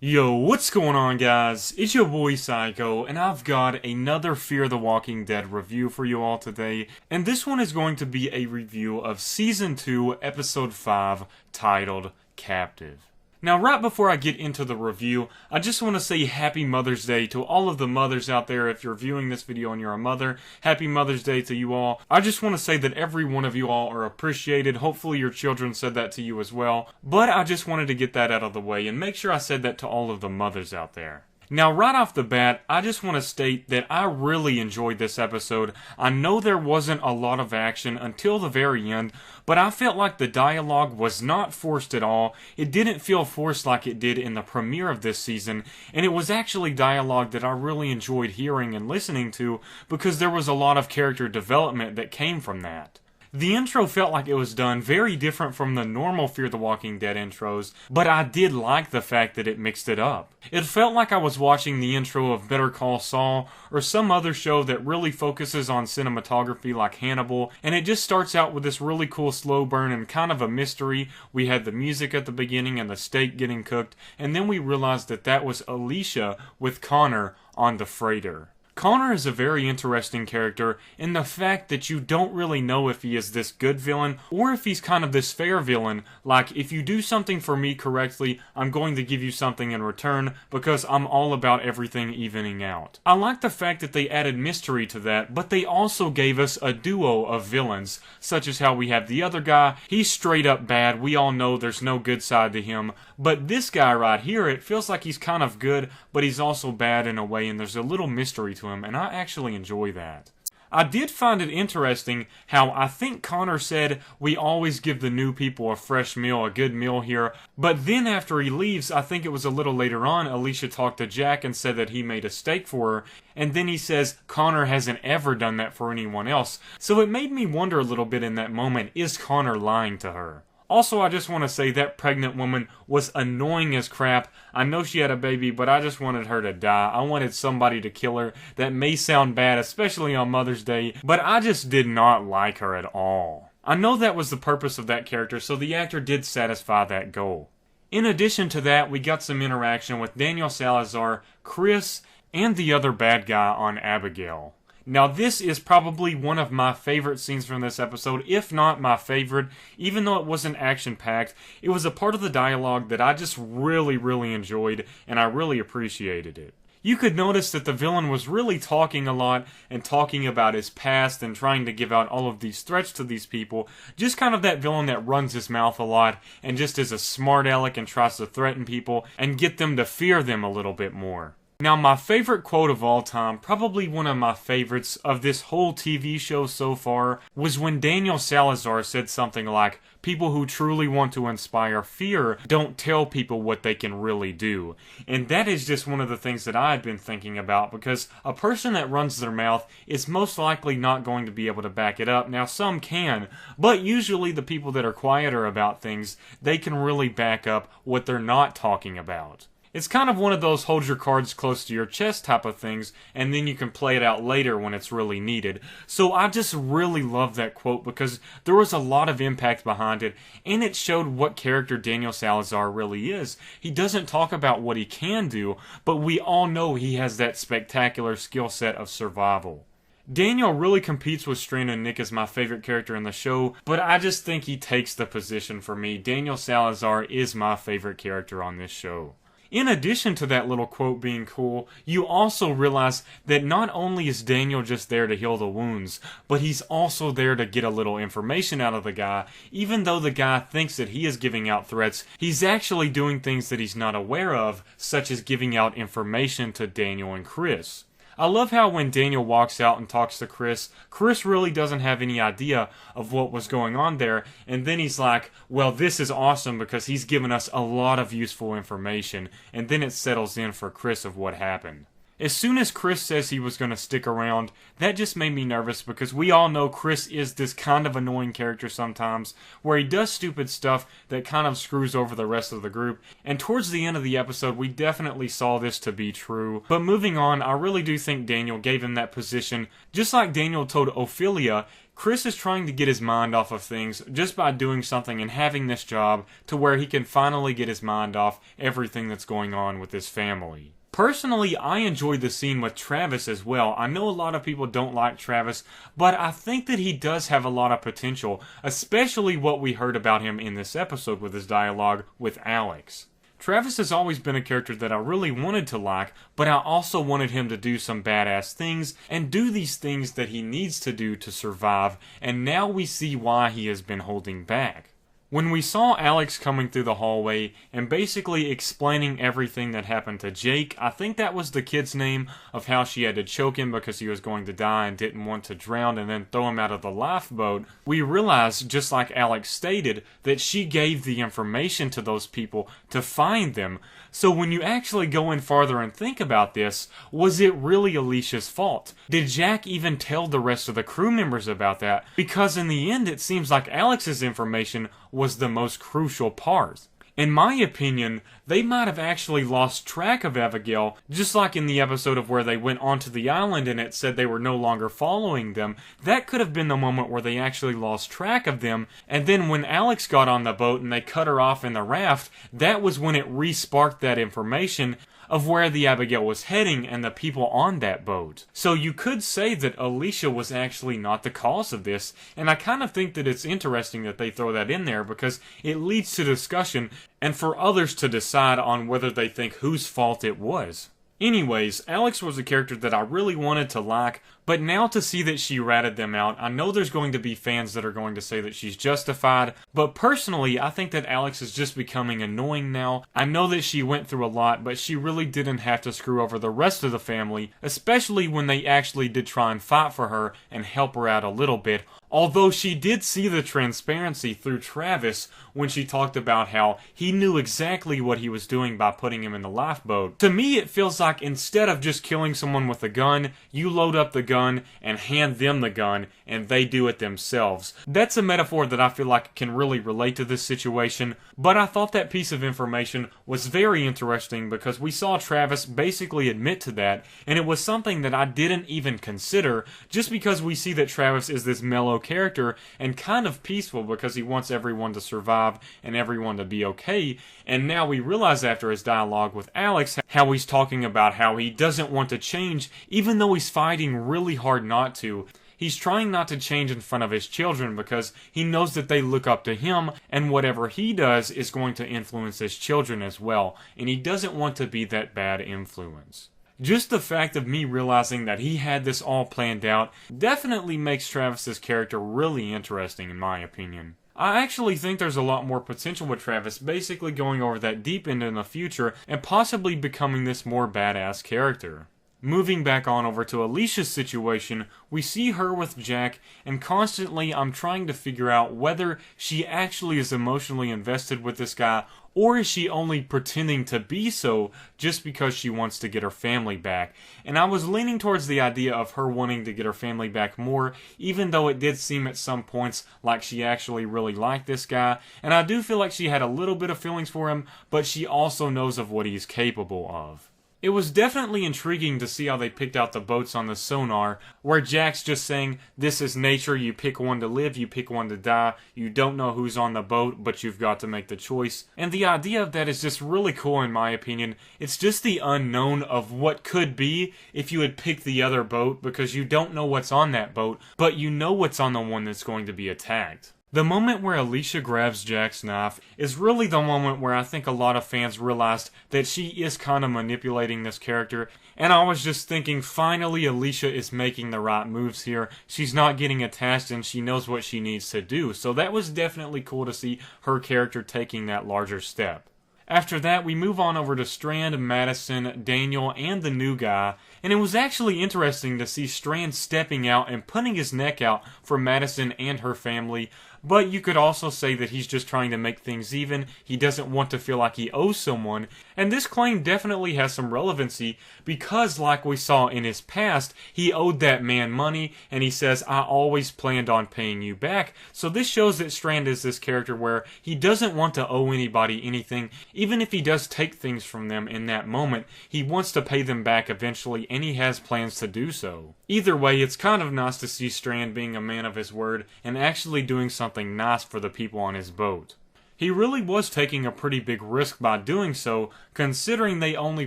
Yo, what's going on, guys? It's your boy Psycho, and I've got another Fear the Walking Dead review for you all today. And this one is going to be a review of Season 2, Episode 5, titled Captive. Now, right before I get into the review, I just want to say Happy Mother's Day to all of the mothers out there. If you're viewing this video and you're a mother, Happy Mother's Day to you all. I just want to say that every one of you all are appreciated. Hopefully your children said that to you as well. But I just wanted to get that out of the way and make sure I said that to all of the mothers out there. Now, right off the bat, I just want to state that I really enjoyed this episode. I know there wasn't a lot of action until the very end, but I felt like the dialogue was not forced at all. It didn't feel forced like it did in the premiere of this season, and it was actually dialogue that I really enjoyed hearing and listening to because there was a lot of character development that came from that. The intro felt like it was done very different from the normal Fear the Walking Dead intros, but I did like the fact that it mixed it up. It felt like I was watching the intro of Better Call Saul, or some other show that really focuses on cinematography like Hannibal, and it just starts out with this really cool slow burn and kind of a mystery. We had the music at the beginning and the steak getting cooked, and then we realized that that was Alicia with Connor on the freighter. Connor is a very interesting character in the fact that you don't really know if he is this good villain or if he's kind of this fair villain, like if you do something for me correctly, I'm going to give you something in return because I'm all about everything evening out. I like the fact that they added mystery to that, but they also gave us a duo of villains, such as how we have the other guy. He's straight up bad, we all know there's no good side to him, but this guy right here, it feels like he's kind of good, but he's also bad in a way, and there's a little mystery to him, and I actually enjoy that. I did find it interesting how I think Connor said we always give the new people a fresh meal, a good meal here, but then after he leaves, I think it was a little later on, Alicia talked to Jack and said that he made a steak for her, and then he says Connor hasn't ever done that for anyone else, so it made me wonder a little bit in that moment, is Connor lying to her? Also, I just want to say that pregnant woman was annoying as crap. I know she had a baby, but I just wanted her to die. I wanted somebody to kill her. That may sound bad, especially on Mother's Day, but I just did not like her at all. I know that was the purpose of that character, so the actor did satisfy that goal. In addition to that, we got some interaction with Daniel Salazar, Chris, and the other bad guy on Abigail. Now, this is probably one of my favorite scenes from this episode, if not my favorite. Even though it wasn't action-packed, it was a part of the dialogue that I just really enjoyed, and I really appreciated it. You could notice that the villain was really talking a lot, and talking about his past, and trying to give out all of these threats to these people. Just kind of that villain that runs his mouth a lot, and just is a smart aleck and tries to threaten people, and get them to fear them a little bit more. Now, my favorite quote of all time, probably one of my favorites of this whole TV show so far, was when Daniel Salazar said something like, "People who truly want to inspire fear don't tell people what they can really do." And that is just one of the things that I've been thinking about, because a person that runs their mouth is most likely not going to be able to back it up. Now, some can, but usually the people that are quieter about things, they can really back up what they're not talking about. It's kind of one of those hold your cards close to your chest type of things, and then you can play it out later when it's really needed. So I just really love that quote because there was a lot of impact behind it, and it showed what character Daniel Salazar really is. He doesn't talk about what he can do, but we all know he has that spectacular skill set of survival. Daniel really competes with Strand and Nick as my favorite character in the show, but I just think he takes the position for me. Daniel Salazar is my favorite character on this show. In addition to that little quote being cool, you also realize that not only is Daniel just there to heal the wounds, but he's also there to get a little information out of the guy. Even though the guy thinks that he is giving out threats, he's actually doing things that he's not aware of, such as giving out information to Daniel and Chris. I love how when Daniel walks out and talks to Chris, Chris really doesn't have any idea of what was going on there, and then he's like, well, this is awesome because he's given us a lot of useful information, and then it settles in for Chris of what happened. As soon as Chris says he was going to stick around, that just made me nervous because we all know Chris is this kind of annoying character sometimes, where he does stupid stuff that kind of screws over the rest of the group, and towards the end of the episode we definitely saw this to be true. But moving on, I really do think Daniel gave him that position. Just like Daniel told Ophelia, Chris is trying to get his mind off of things just by doing something and having this job to where he can finally get his mind off everything that's going on with his family. Personally, I enjoyed the scene with Travis as well. I know a lot of people don't like Travis, but I think that he does have a lot of potential, especially what we heard about him in this episode with his dialogue with Alex. Travis has always been a character that I really wanted to like, but I also wanted him to do some badass things and do these things that he needs to do to survive, and now we see why he has been holding back. When we saw Alex coming through the hallway and basically explaining everything that happened to Jake, I think that was the kid's name, of how she had to choke him because he was going to die and didn't want to drown and then throw him out of the lifeboat, we realized, just like Alex stated, that she gave the information to those people to find them. So when you actually go in farther and think about this, was it really Alicia's fault? Did Jack even tell the rest of the crew members about that? Because in the end it seems like Alex's information was the most crucial part. In my opinion, they might have actually lost track of Abigail, just like in the episode of where they went onto the island and it said they were no longer following them. That could have been the moment where they actually lost track of them, and then when Alex got on the boat and they cut her off in the raft, that was when it re-sparked that information of where the Abigail was heading and the people on that boat. So you could say that Alicia was actually not the cause of this, and I kind of think that it's interesting that they throw that in there because it leads to discussion and for others to decide on whether they think whose fault it was. Anyways, Alex was a character that I really wanted to like, but now to see that she ratted them out, I know there's going to be fans that are going to say that she's justified, but personally, I think that Alex is just becoming annoying now. I know that she went through a lot, but she really didn't have to screw over the rest of the family, especially when they actually did try and fight for her and help her out a little bit. Although she did see the transparency through Travis when she talked about how he knew exactly what he was doing by putting him in the lifeboat. To me, it feels like instead of just killing someone with a gun, you load up the gun and hand them the gun and they do it themselves. That's a metaphor that I feel like can really relate to this situation, but I thought that piece of information was very interesting because we saw Travis basically admit to that, and it was something that I didn't even consider just because we see that Travis is this mellow character and kind of peaceful because he wants everyone to survive and everyone to be okay, and now we realize after his dialogue with Alex how he's talking about how he doesn't want to change even though he's fighting really hard not to. He's trying not to change in front of his children because he knows that they look up to him and whatever he does is going to influence his children as well, and he doesn't want to be that bad influence. Just the fact of me realizing that he had this all planned out definitely makes Travis's character really interesting in my opinion. I actually think there's a lot more potential with Travis basically going over that deep end in the future and possibly becoming this more badass character. Moving back on over to Alicia's situation, we see her with Jack, and constantly I'm trying to figure out whether she actually is emotionally invested with this guy, or is she only pretending to be so just because she wants to get her family back. And I was leaning towards the idea of her wanting to get her family back more, even though it did seem at some points like she actually really liked this guy, and I do feel like she had a little bit of feelings for him, but she also knows of what he's capable of. It was definitely intriguing to see how they picked out the boats on the sonar, where Jack's just saying, this is nature, you pick one to live, you pick one to die, you don't know who's on the boat, but you've got to make the choice. And the idea of that is just really cool in my opinion. It's just the unknown of what could be if you had picked the other boat, because you don't know what's on that boat, but you know what's on the one that's going to be attacked. The moment where Alicia grabs Jack's knife is really the moment where I think a lot of fans realized that she is kind of manipulating this character, and I was just thinking, finally Alicia is making the right moves here. She's not getting attached and she knows what she needs to do, so that was definitely cool to see her character taking that larger step. After that, we move on over to Strand, Madison, Daniel, and the new guy, and it was actually interesting to see Strand stepping out and putting his neck out for Madison and her family, but you could also say that he's just trying to make things even. He doesn't want to feel like he owes someone, and this claim definitely has some relevancy because, like we saw in his past, he owed that man money, and he says, I always planned on paying you back. So this shows that Strand is this character where he doesn't want to owe anybody anything. Even if he does take things from them in that moment, he wants to pay them back eventually, and he has plans to do so. Either way, it's kind of nice to see Strand being a man of his word and actually doing something nice for the people on his boat. He really was taking a pretty big risk by doing so, considering they only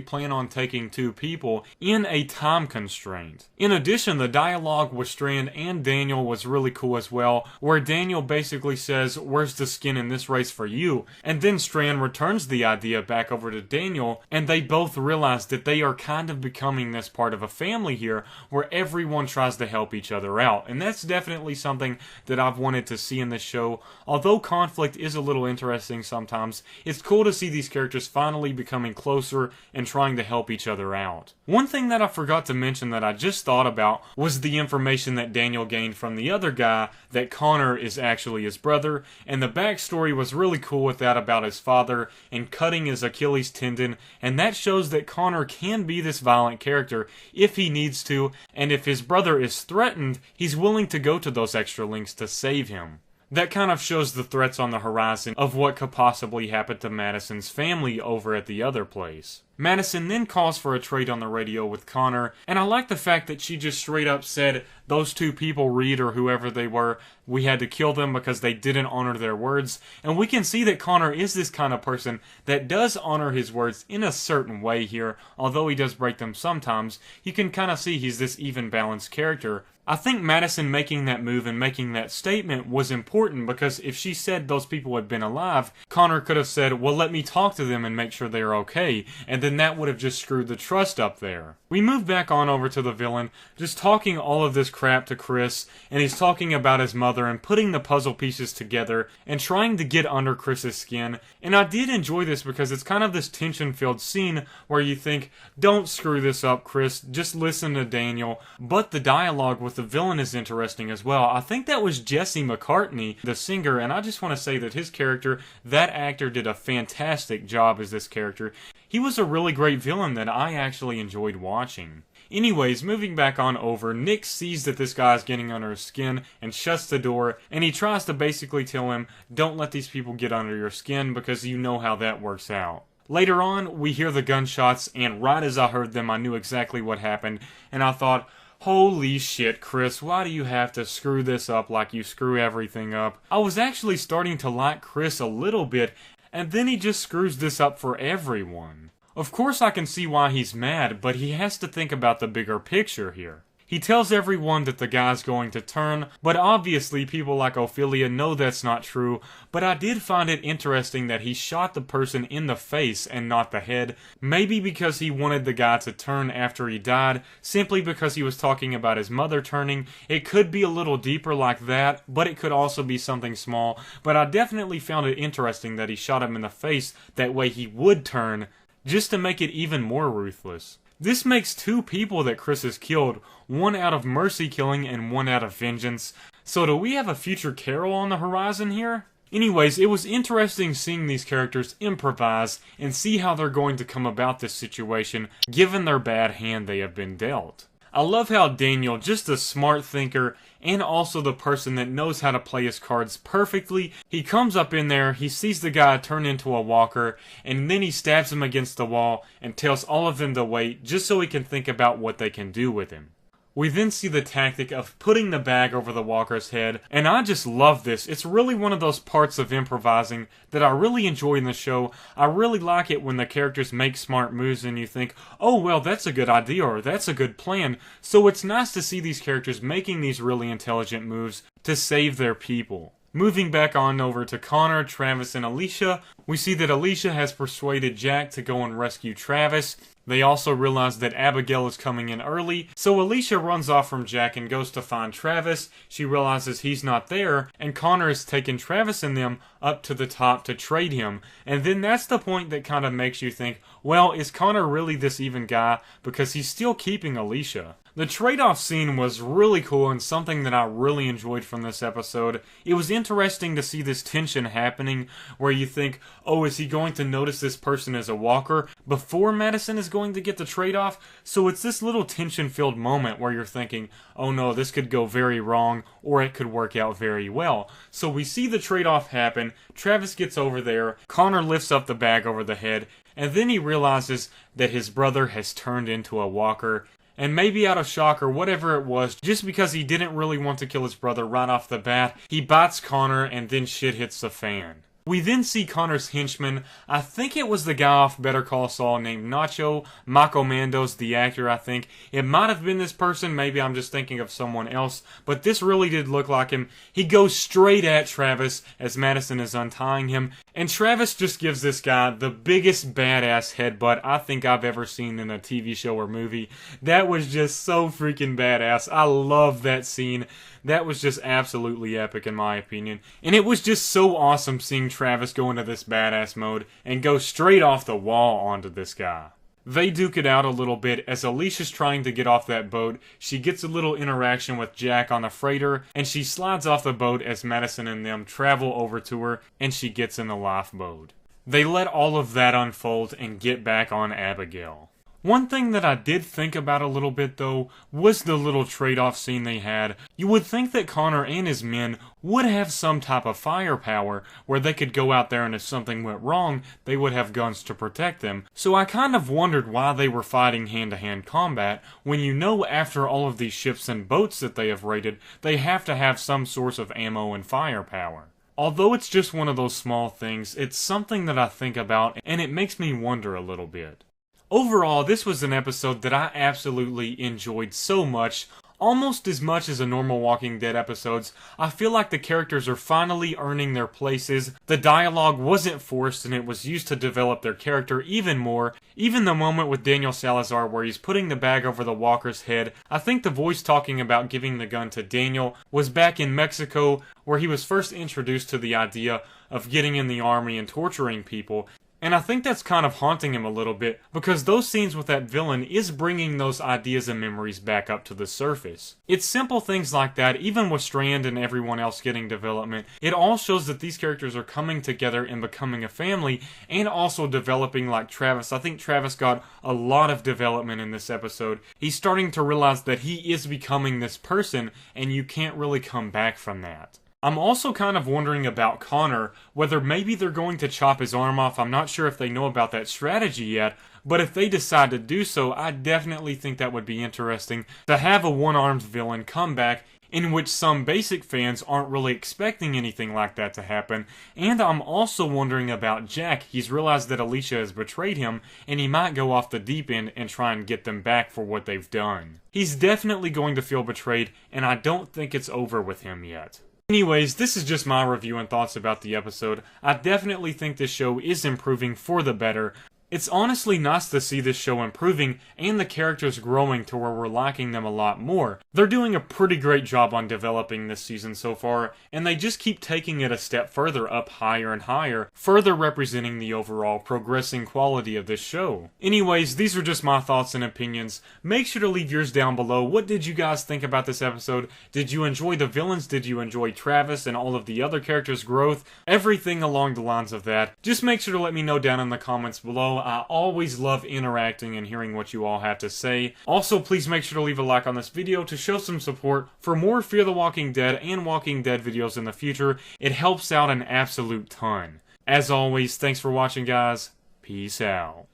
plan on taking 2 people in a time constraint. In addition, the dialogue with Strand and Daniel was really cool as well, where Daniel basically says, where's the skin in this race for you? And then Strand returns the idea back over to Daniel, and they both realize that they are kind of becoming this part of a family here, where everyone tries to help each other out. And that's definitely something that I've wanted to see in this show. Although conflict is a little interesting sometimes, it's cool to see these characters finally becoming closer and trying to help each other out. One thing that I forgot to mention that I just thought about was the information that Daniel gained from the other guy that Connor is actually his brother, and the backstory was really cool with that about his father and cutting his Achilles tendon, and that shows that Connor can be this violent character if he needs to, and if his brother is threatened, he's willing to go to those extra lengths to save him. That kind of shows the threats on the horizon of what could possibly happen to Madison's family over at the other place. Madison then calls for a trade on the radio with Connor, and I like the fact that she just straight up said, those 2 people, Reed or whoever they were, we had to kill them because they didn't honor their words. And we can see that Connor is this kind of person that does honor his words in a certain way here, although he does break them sometimes. You can kind of see he's this even balanced character. I think Madison making that move and making that statement was important because if she said those people had been alive, Connor could have said, well, let me talk to them and make sure they're okay, and then that would have just screwed the trust up there. We move back on over to the villain, just talking all of this crap to Chris, and he's talking about his mother and putting the puzzle pieces together and trying to get under Chris's skin, and I did enjoy this because it's kind of this tension-filled scene where you think, don't screw this up, Chris, just listen to Daniel, but the dialogue with the villain is interesting as well. I think that was Jesse McCartney, the singer, and I just want to say that his character, that actor did a fantastic job as this character. He was a really great villain that I actually enjoyed watching. Anyways, moving back on over, Nick sees that this guy is getting under his skin and shuts the door, and he tries to basically tell him, don't let these people get under your skin because you know how that works out. Later on, we hear the gunshots, and right as I heard them, I knew exactly what happened, and I thought, holy shit, Chris, why do you have to screw this up like you screw everything up? I was actually starting to like Chris a little bit, and then he just screws this up for everyone. Of course I can see why he's mad, but he has to think about the bigger picture here. He tells everyone that the guy's going to turn, but obviously people like Ophelia know that's not true, but I did find it interesting that he shot the person in the face and not the head, maybe because he wanted the guy to turn after he died, simply because he was talking about his mother turning. It could be a little deeper like that, but it could also be something small, but I definitely found it interesting that he shot him in the face, that way he would turn, just to make it even more ruthless. This makes 2 people that Chris has killed, one out of mercy killing and one out of vengeance. So do we have a future Carol on the horizon here? Anyways, it was interesting seeing these characters improvise and see how they're going to come about this situation given their bad hand they have been dealt. I love how Daniel, just a smart thinker and also the person that knows how to play his cards perfectly, he comes up in there, he sees the guy turn into a walker, and then he stabs him against the wall and tells all of them to wait just so he can think about what they can do with him. We then see the tactic of putting the bag over the walker's head, and I just love this. It's really one of those parts of improvising that I really enjoy in the show. I really like it when the characters make smart moves and you think, oh well, that's a good idea or that's a good plan. So it's nice to see these characters making these really intelligent moves to save their people. Moving back on over to Connor, Travis, and Alicia, we see that Alicia has persuaded Jack to go and rescue Travis. They also realize that Abigail is coming in early, so Alicia runs off from Jack and goes to find Travis. She realizes he's not there, and Connor has taken Travis and them up to the top to trade him. And then that's the point that kind of makes you think, well, is Connor really this even guy? Because he's still keeping Alicia. The trade-off scene was really cool and something that I really enjoyed from this episode. It was interesting to see this tension happening where you think, oh, is he going to notice this person as a walker before Madison is going to get the trade-off? So it's this little tension-filled moment where you're thinking, oh no, this could go very wrong or it could work out very well. So we see the trade-off happen, Travis gets over there, Connor lifts up the bag over the head, and then he realizes that his brother has turned into a walker. And maybe out of shock or whatever it was, just because he didn't really want to kill his brother right off the bat, he bites Connor and then shit hits the fan. We then see Connor's henchman. I think it was the guy off Better Call Saul named Nacho. Mako Mando's the actor, I think. It might have been this person, maybe I'm just thinking of someone else, but this really did look like him. He goes straight at Travis as Madison is untying him, and Travis just gives this guy the biggest badass headbutt I think I've ever seen in a TV show or movie. That was just so freaking badass. I love that scene. That was just absolutely epic in my opinion. And it was just so awesome seeing Travis go into this badass mode and go straight off the wall onto this guy. They duke it out a little bit as Alicia's trying to get off that boat. She gets a little interaction with Jack on the freighter, and she slides off the boat as Madison and them travel over to her, and she gets in the lifeboat. They let all of that unfold and get back on Abigail. One thing that I did think about a little bit though was the little trade-off scene they had. You would think that Connor and his men would have some type of firepower where they could go out there and if something went wrong, they would have guns to protect them. So I kind of wondered why they were fighting hand-to-hand combat when you know after all of these ships and boats that they have raided, they have to have some source of ammo and firepower. Although it's just one of those small things, it's something that I think about and it makes me wonder a little bit. Overall, this was an episode that I absolutely enjoyed so much, almost as much as the normal Walking Dead episodes. I feel like the characters are finally earning their places. The dialogue wasn't forced and it was used to develop their character even more. Even the moment with Daniel Salazar where he's putting the bag over the walker's head, I think the voice talking about giving the gun to Daniel was back in Mexico where he was first introduced to the idea of getting in the army and torturing people. And I think that's kind of haunting him a little bit, because those scenes with that villain is bringing those ideas and memories back up to the surface. It's simple things like that, even with Strand and everyone else getting development, it all shows that these characters are coming together and becoming a family, and also developing like Travis. I think Travis got a lot of development in this episode. He's starting to realize that he is becoming this person, and you can't really come back from that. I'm also kind of wondering about Connor, whether maybe they're going to chop his arm off. I'm not sure if they know about that strategy yet, but if they decide to do so, I definitely think that would be interesting to have a one-armed villain come back in which some basic fans aren't really expecting anything like that to happen. And I'm also wondering about Jack. He's realized that Alicia has betrayed him, and he might go off the deep end and try and get them back for what they've done. He's definitely going to feel betrayed, and I don't think it's over with him yet. Anyways, this is just my review and thoughts about the episode. I definitely think this show is improving for the better. It's honestly nice to see this show improving and the characters growing to where we're liking them a lot more. They're doing a pretty great job on developing this season so far, and they just keep taking it a step further up higher and higher, further representing the overall progressing quality of this show. Anyways, these are just my thoughts and opinions. Make sure to leave yours down below. What did you guys think about this episode? Did you enjoy the villains? Did you enjoy Travis and all of the other characters' growth? Everything along the lines of that. Just make sure to let me know down in the comments below. I always love interacting and hearing what you all have to say. Also, please make sure to leave a like on this video to show some support for more Fear the Walking Dead and Walking Dead videos in the future. It helps out an absolute ton. As always, thanks for watching, guys. Peace out.